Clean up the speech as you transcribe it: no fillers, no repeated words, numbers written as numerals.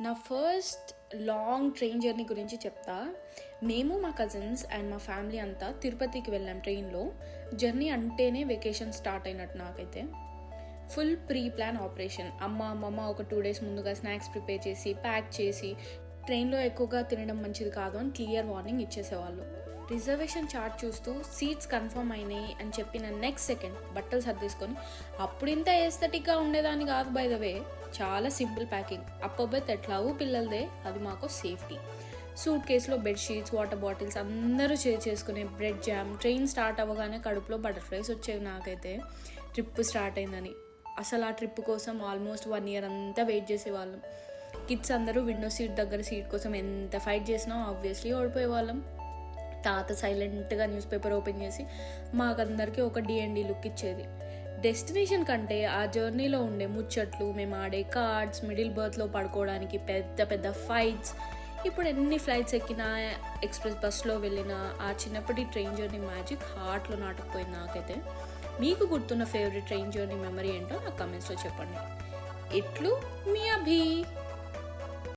నా first long train journey గురించి చెప్తా. మేము మా కజిన్స్ అండ్ మా ఫ్యామిలీ అంతా తిరుపతికి వెళ్ళాం ట్రైన్లో. జర్నీ అంటేనే వెకేషన్ స్టార్ట్ అయినట్టు నాకైతే. Full pre plan operation. అమ్మమ్మ ఒక 2 days ముందుగా స్నాక్స్ ప్రిపేర్ చేసి ప్యాక్ చేసి ట్రైన్లో ఎక్కువగా తినడం మంచిది కాదు అని క్లియర్ వార్నింగ్ ఇచ్చేసేవాళ్ళు. రిజర్వేషన్ చార్ట్ చూస్తూ సీట్స్ కన్ఫర్మ్ అయినాయి అని చెప్పిన నెక్స్ట్ సెకండ్ బట్టలు సర్దేసుకొని అప్పుడు ఇంత ఎస్థెటిక్గా ఉండేదాన్ని కాదు. బై ద వే చాలా సింపుల్ ప్యాకింగ్. అప్పర్ బెర్త్ ఎట్లాగూ పిల్లలదే, అది మాకు సేఫ్టీ. సూట్ కేసులో బెడ్షీట్స్, వాటర్ బాటిల్స్ అందరూ షేర్ చేసుకునే బ్రెడ్ జామ్. ట్రైన్ స్టార్ట్ అవ్వగానే కడుపులో బటర్ఫ్లైస్ వచ్చేవి నాకైతే, ట్రిప్ స్టార్ట్ అయిందని. అసలు ఆ ట్రిప్ కోసం ఆల్మోస్ట్ 1 year అంతా వెయిట్ చేసేవాళ్ళం. కిడ్స్ అందరూ విండో సీట్ దగ్గర సీట్ కోసం ఎంత ఫైట్ చేసినా ఆబ్వియస్లీ ఓడిపోయేవాళ్ళం. తాత సైలెంట్గా న్యూస్ పేపర్ ఓపెన్ చేసి మాకందరికీ ఒక D&D లుక్ ఇచ్చేది. డెస్టినేషన్ కంటే ఆ జర్నీలో ఉండే ముచ్చట్లు, మేము ఆడే కార్డ్స్, మిడిల్ బర్త్లో పడుకోవడానికి పెద్ద పెద్ద ఫైట్స్. ఇప్పుడు ఎన్ని ఫ్లైట్స్ ఎక్కినా, ఎక్స్ప్రెస్ బస్లో వెళ్ళినా ఆ చిన్నప్పటి ట్రైన్ జర్నీ మ్యాజిక్ హార్ట్లో నాటుకుపోయింది నాకైతే. మీకు గుర్తున్న ఫేవరెట్ ట్రైన్ జర్నీ మెమరీ ఏంటో నాకు కమెంట్స్లో చెప్పండి. ఇట్లు మీ అభి.